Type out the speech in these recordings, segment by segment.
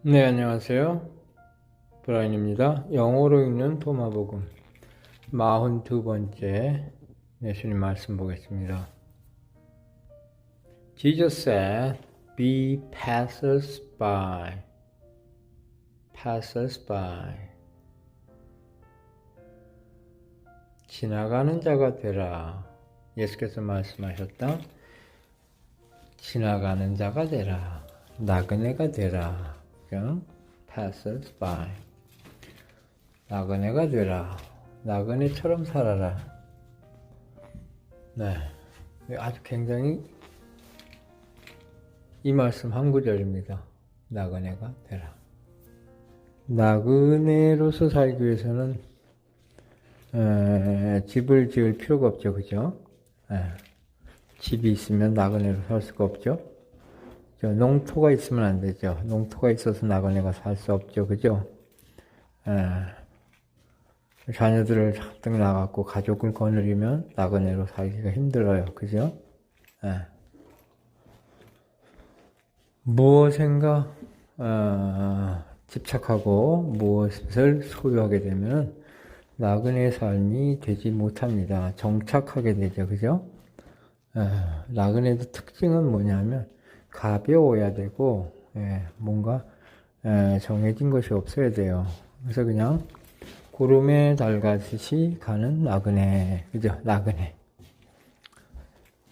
네, 안녕하세요. 브라인입니다. 영어로 읽는 도마복음 42번째 예수님 말씀 보겠습니다. Jesus said, be passers-by. passers-by. 지나가는 자가 되라. 예수께서 말씀하셨다. 지나가는 자가 되라. 나그네가 되라. passers-by. 나그네가 되라. 나그네처럼 살아라. 네, 아주 굉장히 이 말씀 한 구절입니다. 나그네가 되라. 나그네로서 살기 위해서는 집을 지을 필요가 없죠, 그죠? 집이 있으면 나그네로 살 수가 없죠. 농토가 있으면 안 되죠. 농토가 있어서 나그네가 살 수 없죠, 그죠? 자녀들을 잔뜩 낳아갖고 가족을 거느리면 나그네로 살기가 힘들어요, 그죠? 무엇인가 집착하고 무엇을 소유하게 되면 나그네의 삶이 되지 못합니다. 정착하게 되죠, 그죠? 나그네의 특징은 뭐냐면 가벼워야 되고 뭔가 정해진 것이 없어야 돼요. 그래서 그냥 구름에 달가듯이 가는 나그네, 그죠? 나그네.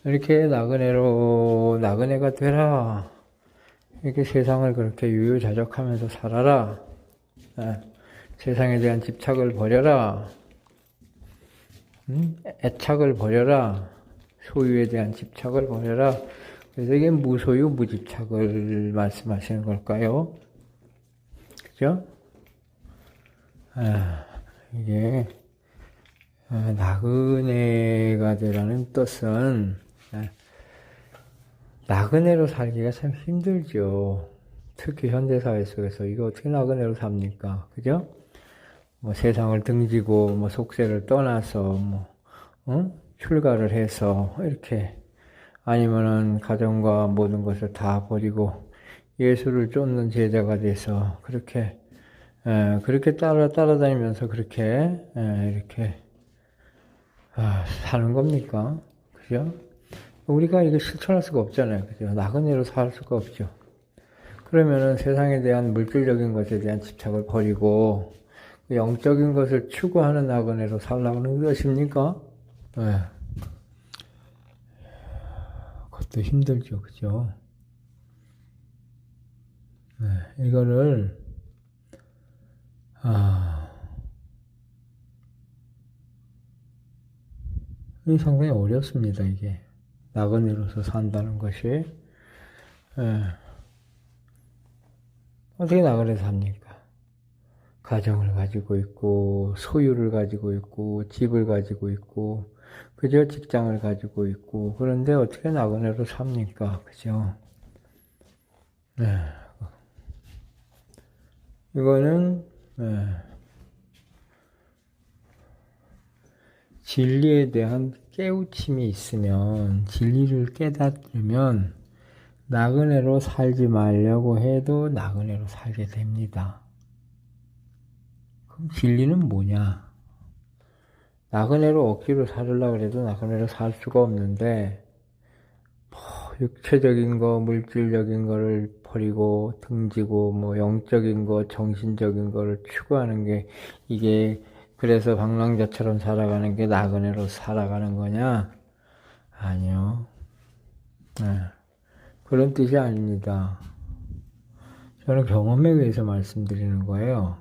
이렇게 나그네가 되라. 이렇게 세상을 그렇게 유유자적하면서 살아라. 세상에 대한 집착을 버려라. 애착을 버려라. 소유에 대한 집착을 버려라. 그래서 이게 무소유, 무집착을 말씀하시는 걸까요? 그죠? 이게, 나그네가 되라는 뜻은, 나그네로 살기가 참 힘들죠. 특히 현대사회 속에서 이거 어떻게 나그네로 삽니까? 그죠? 뭐 세상을 등지고, 뭐 속세를 떠나서, 출가를 해서, 이렇게, 아니면은 가정과 모든 것을 다 버리고 예수를 쫓는 제자가 돼서 그렇게 따라다니면서 그렇게 이렇게 사는 겁니까? 그죠? 우리가 이거 실천할 수가 없잖아요. 그죠? 나그네로 살 수가 없죠. 그러면은 세상에 대한 물질적인 것에 대한 집착을 버리고 영적인 것을 추구하는 나그네로 살라는 것입니까? 그것도 힘들죠, 그죠? 이거를, 상당히 어렵습니다, 이게. 나그네로서 산다는 것이. 어떻게 나그네 삽니까? 가정을 가지고 있고, 소유를 가지고 있고, 집을 가지고 있고, 그죠? 직장을 가지고 있고, 그런데 어떻게 나그네로 삽니까? 그죠? 이거는, 진리에 대한 깨우침이 있으면, 진리를 깨닫으면, 나그네로 살지 말려고 해도 나그네로 살게 됩니다. 그럼 진리는 뭐냐? 나그네로 억지로 살으려고 해도 나그네로 살 수가 없는데, 육체적인 거, 물질적인 거를 버리고 등지고, 영적인 거, 정신적인 거를 추구하는 게, 이게, 그래서 방랑자처럼 살아가는 게 나그네로 살아가는 거냐? 아니요. 그런 뜻이 아닙니다. 저는 경험에 의해서 말씀드리는 거예요.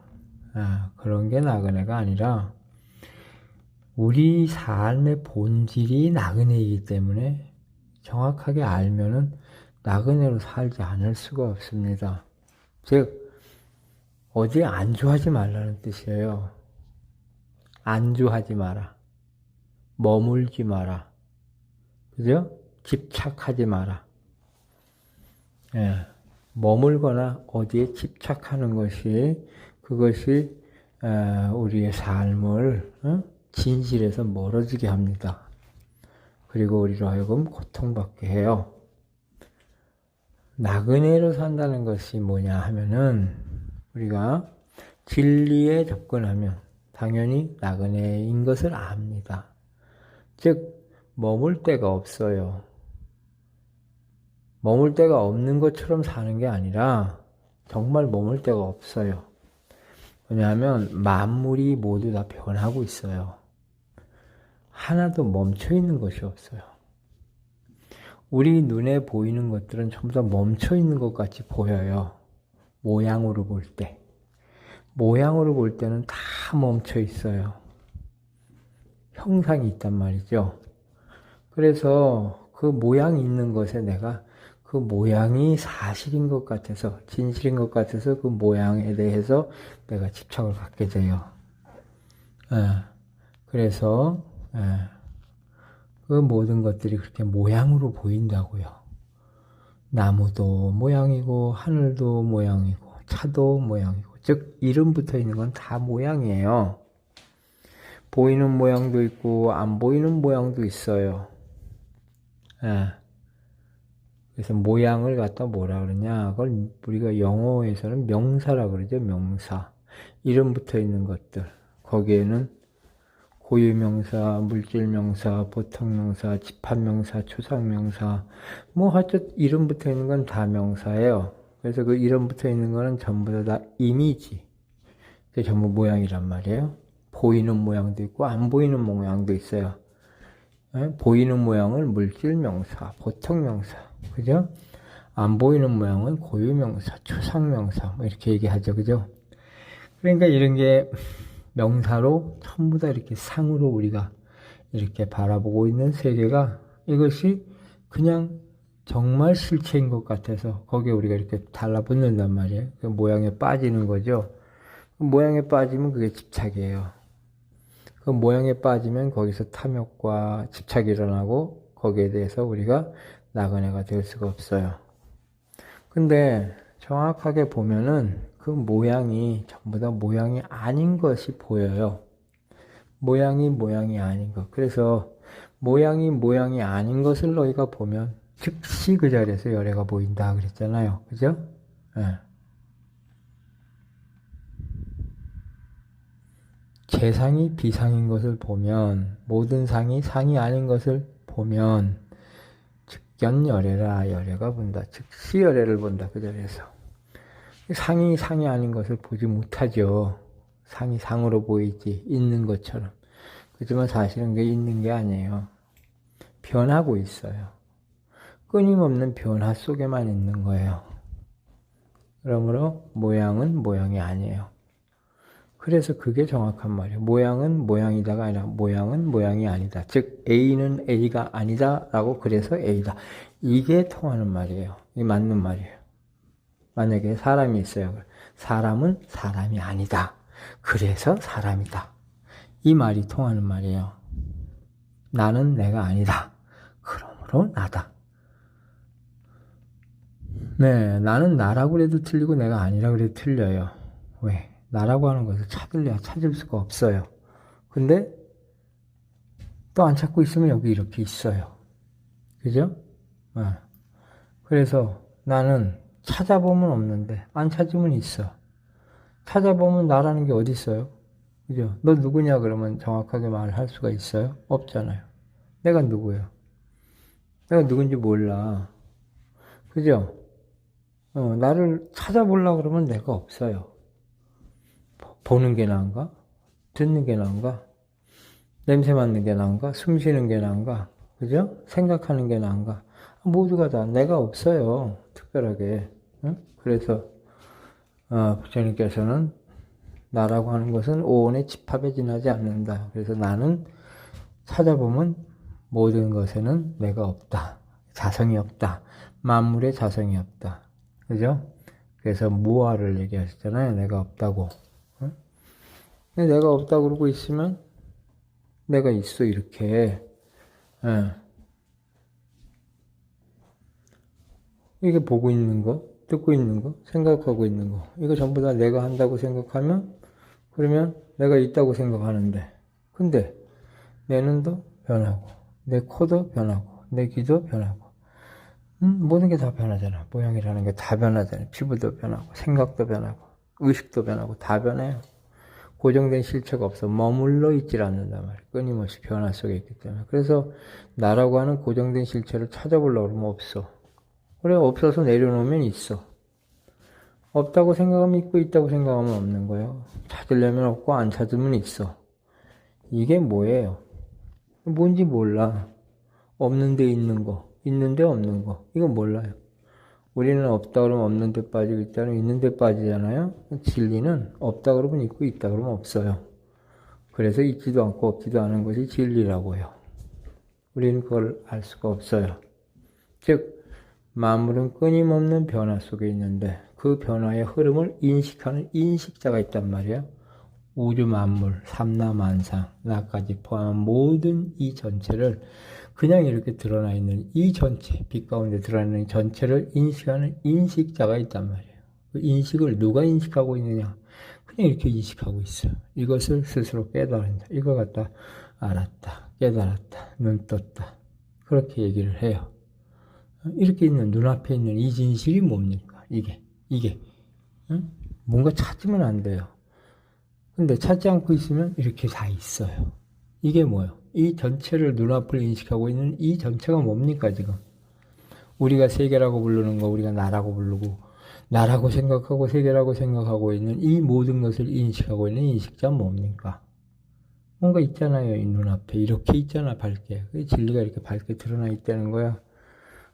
그런 게 나그네가 아니라, 우리 삶의 본질이 나그네이기 때문에 정확하게 알면은 나그네로 살지 않을 수가 없습니다. 즉, 어디에 안주하지 말라는 뜻이에요. 안주하지 마라. 머물지 마라. 그죠? 집착하지 마라. 머물거나 어디에 집착하는 것이, 그것이 우리의 삶을 진실에서 멀어지게 합니다. 그리고 우리로 하여금 고통받게 해요. 나그네로 산다는 것이 뭐냐 하면은 우리가 진리에 접근하면 당연히 나그네인 것을 압니다. 즉 머물 데가 없어요. 머물 데가 없는 것처럼 사는 게 아니라 정말 머물 데가 없어요. 왜냐하면 만물이 모두 다 변하고 있어요. 하나도 멈춰 있는 것이 없어요. 우리 눈에 보이는 것들은 전부 다 멈춰 있는 것 같이 보여요. 모양으로 볼 때. 모양으로 볼 때는 다 멈춰 있어요. 형상이 있단 말이죠. 그래서 그 모양이 있는 것에 내가 그 모양이 사실인 것 같아서, 진실인 것 같아서 그 모양에 대해서 내가 집착을 갖게 돼요. 그래서 그 모든 것들이 그렇게 모양으로 보인다고요. 나무도 모양이고 하늘도 모양이고 차도 모양이고, 즉 이름 붙어 있는 건 다 모양이에요. 보이는 모양도 있고 안 보이는 모양도 있어요. 그래서 모양을 갖다 뭐라 그러냐, 그걸 우리가 영어에서는 명사라 그러죠. 명사. 이름 붙어 있는 것들, 거기에는 고유명사, 물질명사, 보통명사, 집합명사, 초상명사, 뭐 하여튼 이름 붙어 있는 건 다 명사예요. 그래서 그 이름 붙어 있는 거는 전부 다 이미지, 그게 전부 모양이란 말이에요. 보이는 모양도 있고 안 보이는 모양도 있어요. 보이는 모양은 물질명사, 보통명사, 그죠? 안 보이는 모양은 고유명사, 초상명사, 뭐 이렇게 얘기하죠, 그죠? 그러니까 이런 게 명사로 전부 다 이렇게 상으로 우리가 이렇게 바라보고 있는 세계가, 이것이 그냥 정말 실체인 것 같아서 거기에 우리가 이렇게 달라붙는단 말이에요. 그 모양에 빠지는 거죠. 그 모양에 빠지면 그게 집착이에요. 그 모양에 빠지면 거기서 탐욕과 집착이 일어나고 거기에 대해서 우리가 나그네가 될 수가 없어요. 근데 정확하게 보면은 그 모양이 전부 다 모양이 아닌 것이 보여요. 모양이 아닌 것. 그래서 모양이 아닌 것을 너희가 보면 즉시 그 자리에서 열애가 보인다 그랬잖아요. 그죠? 재상이 비상인 것을 보면, 모든 상이 상이 아닌 것을 보면 즉견 열애라, 열애가 본다. 즉시 열애를 본다. 그 자리에서. 상이 상이 아닌 것을 보지 못하죠. 상이 상으로 보이지, 있는 것처럼. 그렇지만 사실은 그게 있는 게 아니에요. 변하고 있어요. 끊임없는 변화 속에만 있는 거예요. 그러므로 모양은 모양이 아니에요. 그래서 그게 정확한 말이에요. 모양은 모양이다가 아니라 모양은 모양이 아니다. 즉 A는 A가 아니다 라고, 그래서 A다. 이게 통하는 말이에요. 이게 맞는 말이에요. 만약에 사람이 있어요. 사람은 사람이 아니다. 그래서 사람이다. 이 말이 통하는 말이에요. 나는 내가 아니다. 그러므로 나다. 네, 나는 나라고 그래도 틀리고 내가 아니라고 그래도 틀려요. 왜? 나라고 하는 것을 찾을래야 찾을 수가 없어요. 근데 또 안 찾고 있으면 여기 이렇게 있어요. 그죠? 그래서 나는 찾아보면 없는데 안 찾으면 있어. 찾아보면 나라는 게 어디 있어요? 그죠? 너 누구냐 그러면 정확하게 말할 수가 있어요? 없잖아요. 내가 누구예요? 내가 누군지 몰라. 그죠? 나를 찾아보려고 그러면 내가 없어요. 보는 게 나은가? 듣는 게 나은가? 냄새 맡는 게 나은가? 숨 쉬는 게 나은가? 그죠? 생각하는 게 나은가? 모두가 다 내가 없어요. 특별하게. 응? 그래서 부처님께서는 나라고 하는 것은 오온의 집합에 지나지 않는다. 그래서 나는 찾아보면 모든 것에는 내가 없다. 자성이 없다. 만물에 자성이 없다. 그죠? 그래서 무아를 얘기하셨잖아요. 내가 없다고. 응? 내가 없다고 그러고 있으면 내가 있어, 이렇게. 이게 보고 있는 거, 듣고 있는 거, 생각하고 있는 거, 이거 전부 다 내가 한다고 생각하면, 그러면 내가 있다고 생각하는데, 근데 내 눈도 변하고, 내 코도 변하고, 내 귀도 변하고, 모든 게 다 변하잖아. 모양이라는 게 다 변하잖아. 피부도 변하고, 생각도 변하고, 의식도 변하고, 다 변해요. 고정된 실체가 없어. 머물러 있질 않는단 말이야. 끊임없이 변화 속에 있기 때문에. 그래서 나라고 하는 고정된 실체를 찾아보려고 그러면 없어. 그래, 없어서 내려놓으면 있어. 없다고 생각하면 있고, 있다고 생각하면 없는 거예요. 찾으려면 없고, 안 찾으면 있어. 이게 뭐예요? 뭔지 몰라. 없는데 있는 거, 있는데 없는 거. 이건 몰라요. 우리는 없다 그러면 없는 데 빠지고 있다 그러면 있는 데 빠지잖아요. 진리는 없다 그러면 있고 있다 그러면 없어요. 그래서 있지도 않고 없지도 않은 것이 진리라고요. 우리는 그걸 알 수가 없어요. 즉 만물은 끊임없는 변화 속에 있는데 그 변화의 흐름을 인식하는 인식자가 있단 말이에요. 우주 만물, 삼라만상, 나까지 포함한 모든 이 전체를 그냥 이렇게 드러나 있는 이 전체, 빛 가운데 드러나 있는 전체를 인식하는 인식자가 있단 말이에요. 그 인식을 누가 인식하고 있느냐? 그냥 이렇게 인식하고 있어요. 이것을 스스로 깨달은다. 이걸 갖다 알았다, 깨달았다, 눈 떴다. 그렇게 얘기를 해요. 이렇게 있는 눈앞에 있는 이 진실이 뭡니까? 이게 응? 뭔가 찾으면 안 돼요. 근데 찾지 않고 있으면 이렇게 다 있어요. 이게 뭐예요? 이 전체를 눈앞을 인식하고 있는 이 전체가 뭡니까 지금? 우리가 세계라고 부르는 거 우리가 나라고 부르고 나라고 생각하고 세계라고 생각하고 있는 이 모든 것을 인식하고 있는 인식자는 뭡니까? 뭔가 있잖아요. 이 눈앞에 이렇게 있잖아 밝게. 진리가 이렇게 밝게 드러나 있다는 거야.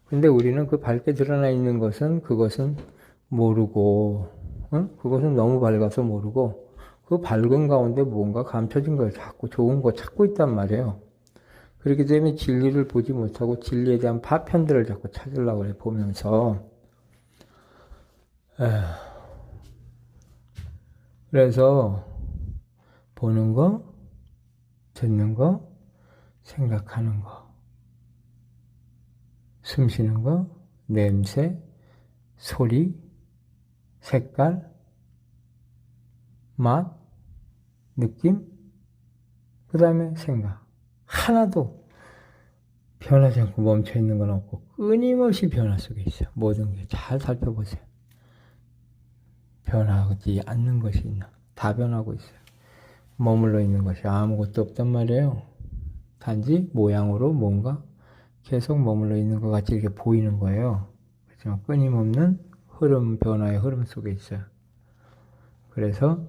근데 우리는 그 밝게 드러나 있는 것은 그것은 모르고 그것은 너무 밝아서 모르고 그 밝은 가운데 뭔가 감춰진 걸 자꾸 좋은 거 찾고 있단 말이에요. 그렇기 때문에 진리를 보지 못하고 진리에 대한 파편들을 자꾸 찾으려고 해 보면서 그래서 보는 거, 듣는 거, 생각하는 거, 숨 쉬는 거, 냄새, 소리, 색깔, 맛, 느낌, 그 다음에 생각. 하나도 변하지 않고 멈춰 있는 건 없고 끊임없이 변화 속에 있어요. 모든 게 잘 살펴보세요. 변하지 않는 것이 있나? 다 변하고 있어요. 머물러 있는 것이 아무것도 없단 말이에요. 단지 모양으로 뭔가 계속 머물러 있는 것 같이 이렇게 보이는 거예요. 그렇지만 끊임없는 흐름, 변화의 흐름 속에 있어요. 그래서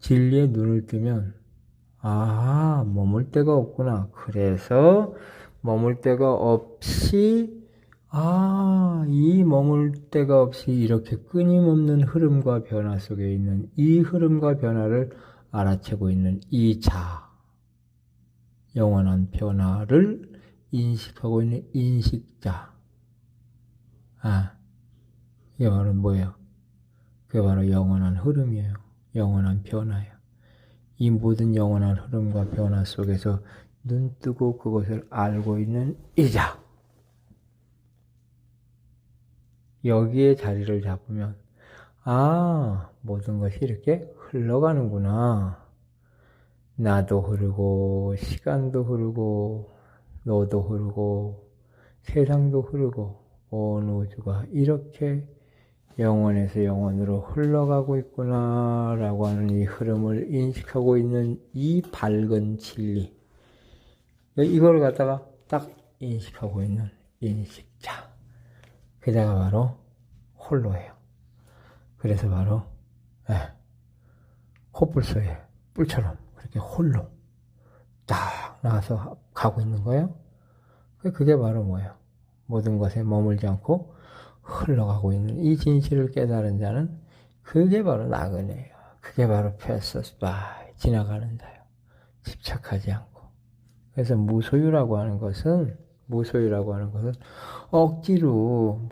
진리에 눈을 뜨면 아, 머물 데가 없구나. 그래서 머물 데가 없이 이 머물 데가 없이 이렇게 끊임없는 흐름과 변화 속에 있는 이 흐름과 변화를 알아채고 있는 이 자, 영원한 변화를 인식하고 있는 인식자. 이게 바로 뭐예요? 그게 바로 영원한 흐름이에요. 영원한 변화예요. 이 모든 영원한 흐름과 변화 속에서 눈 뜨고 그것을 알고 있는 이자. 여기에 자리를 잡으면 모든 것이 이렇게 흘러가는구나. 나도 흐르고 시간도 흐르고 너도 흐르고 세상도 흐르고 온 우주가 이렇게 영원에서 영원으로 흘러가고 있구나 라고 하는 이 흐름을 인식하고 있는 이 밝은 진리, 이걸 갖다가 딱 인식하고 있는 인식자, 그자가 바로 홀로예요. 그래서 바로 코뿔 소에 뿔처럼 그렇게 홀로 딱 나와서 가고 있는 거예요. 그게 바로 뭐예요? 모든 것에 머물지 않고 흘러가고 있는 이 진실을 깨달은 자는 그게 바로 나그네예요. 그게 바로 패서스 바이, 지나가는 자예요. 집착하지 않고. 그래서 무소유라고 하는 것은 억지로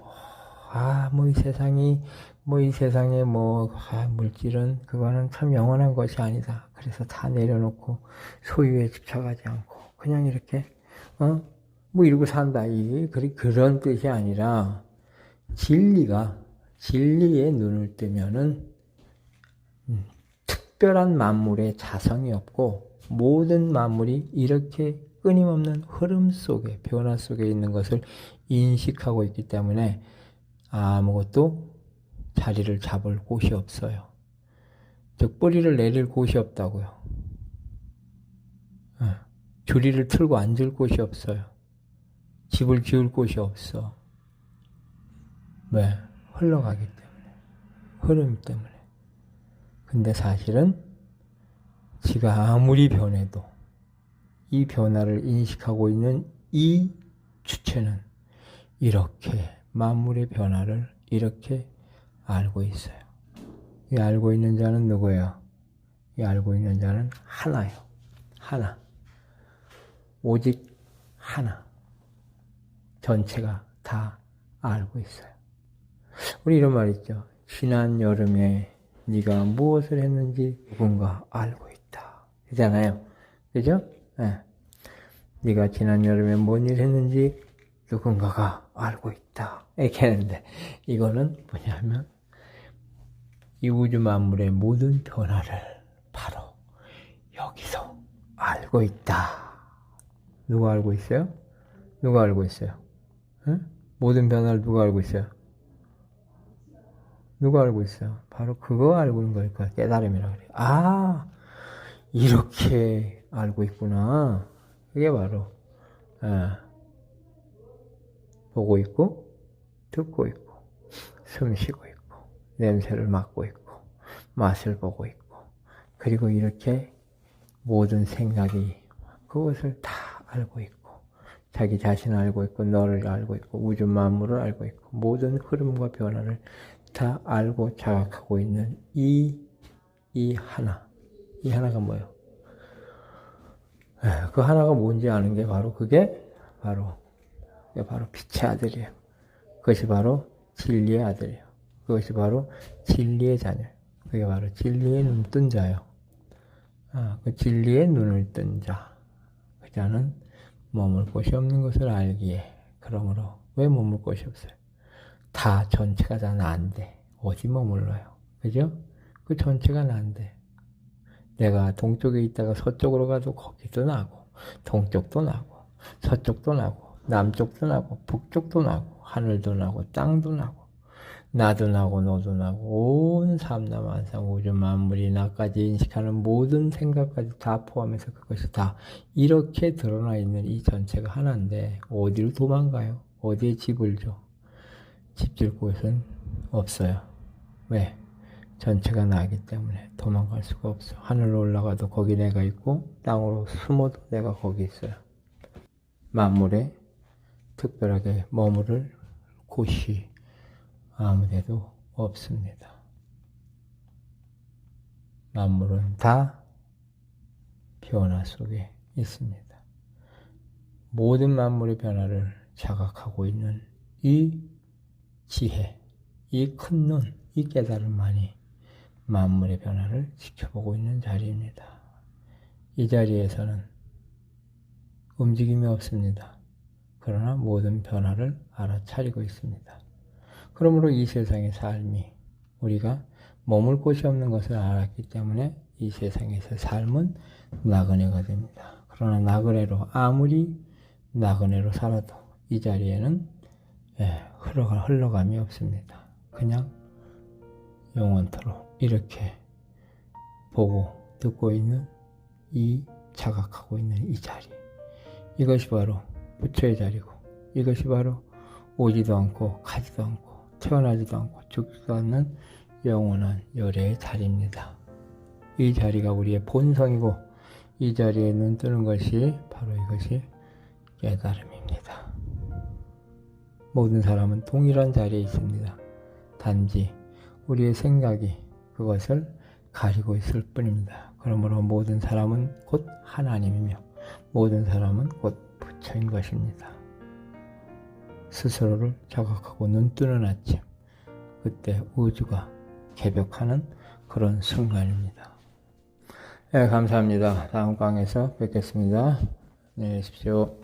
이 세상에 물질은 그거는 참 영원한 것이 아니다. 그래서 다 내려놓고 소유에 집착하지 않고 그냥 이렇게 이러고 산다. 그런 뜻이 아니라 진리에 눈을 뜨면은 특별한 만물에 자성이 없고 모든 만물이 이렇게 끊임없는 흐름 속에, 변화 속에 있는 것을 인식하고 있기 때문에 아무것도 자리를 잡을 곳이 없어요. 즉 뿌리를 내릴 곳이 없다고요. 조리를 틀고 앉을 곳이 없어요. 집을 지을 곳이 없어. 왜? 흘러가기 때문에. 흐름 때문에. 근데 사실은 지가 아무리 변해도 이 변화를 인식하고 있는 이 주체는 이렇게 만물의 변화를 이렇게 알고 있어요. 이 알고 있는 자는 누구예요? 이 알고 있는 자는 하나예요. 하나. 오직 하나. 전체가 다 알고 있어요. 우리 이런 말 있죠. 지난 여름에 네가 무엇을 했는지 누군가 알고 있다. 그잖아요. 그죠? 네. 네가 지난 여름에 뭔 일 했는지 누군가가 알고 있다. 이렇게 하는데 이거는 뭐냐면 이 우주 만물의 모든 변화를 바로 여기서 알고 있다. 누가 알고 있어요? 누가 알고 있어요? 응? 모든 변화를 누가 알고 있어요? 누가 알고 있어요? 바로 그거 알고 있는 거니까 깨달음이라고 그래요. 아, 이렇게 알고 있구나. 그게 바로 보고 있고 듣고 있고 숨 쉬고 있고 냄새를 맡고 있고 맛을 보고 있고 그리고 이렇게 모든 생각이 그것을 다 알고 있고 자기 자신을 알고 있고 너를 알고 있고 우주 만물을 알고 있고 모든 흐름과 변화를 다 알고 자각하고 있는 이 하나. 이 하나가 뭐예요? 그 하나가 뭔지 아는 게 바로 그게 바로 빛의 아들이에요. 그것이 바로 진리의 아들이에요. 그것이 바로 진리의 자녀예요. 그게 바로 진리의 눈 뜬 자예요. 그 진리의 눈을 뜬 자. 그 자는 머물 곳이 없는 것을 알기에 그러므로 왜 머물 곳이 없어요? 다 전체가 다 난데 어디 머물러요? 그죠? 그 전체가 난데 내가 동쪽에 있다가 서쪽으로 가도 거기도 나고 동쪽도 나고 서쪽도 나고 남쪽도 나고 북쪽도 나고 하늘도 나고 땅도 나고 나도 나고 너도 나고 온 삼라만상 우주 만물이 나까지 인식하는 모든 생각까지 다 포함해서 그것이 다 이렇게 드러나 있는 이 전체가 하나인데 어디로 도망가요? 어디에 집을 줘? 집 질 곳은 없어요. 왜? 전체가 나기 때문에 도망갈 수가 없어. 하늘로 올라가도 거기 내가 있고 땅으로 숨어도 내가 거기 있어요. 만물에 특별하게 머무를 곳이 아무데도 없습니다. 만물은 다 변화 속에 있습니다. 모든 만물의 변화를 자각하고 있는 이 지혜, 이 큰 눈, 이 깨달음만이 만물의 변화를 지켜보고 있는 자리입니다. 이 자리에서는 움직임이 없습니다. 그러나 모든 변화를 알아차리고 있습니다. 그러므로 이 세상의 삶이 우리가 머물 곳이 없는 것을 알았기 때문에 이 세상에서 삶은 나그네가 됩니다. 그러나 나그네로 아무리 나그네로 살아도 이 자리에는 흘러감이 없습니다. 그냥 영원토록 이렇게 보고 듣고 있는 이 자각하고 있는 이 자리, 이것이 바로 부처의 자리고 이것이 바로 오지도 않고 가지도 않고 태어나지도 않고 죽지도 않는 영원한 열애의 자리입니다. 이 자리가 우리의 본성이고 이 자리에 눈 뜨는 것이 바로 이것이 깨달음입니다. 모든 사람은 동일한 자리에 있습니다. 단지 우리의 생각이 그것을 가리고 있을 뿐입니다. 그러므로 모든 사람은 곧 하나님이며 모든 사람은 곧 부처인 것입니다. 스스로를 자각하고 눈 뜨는 아침, 그때 우주가 개벽하는 그런 순간입니다. 네, 감사합니다. 다음 강에서 뵙겠습니다. 안녕히 계십시오.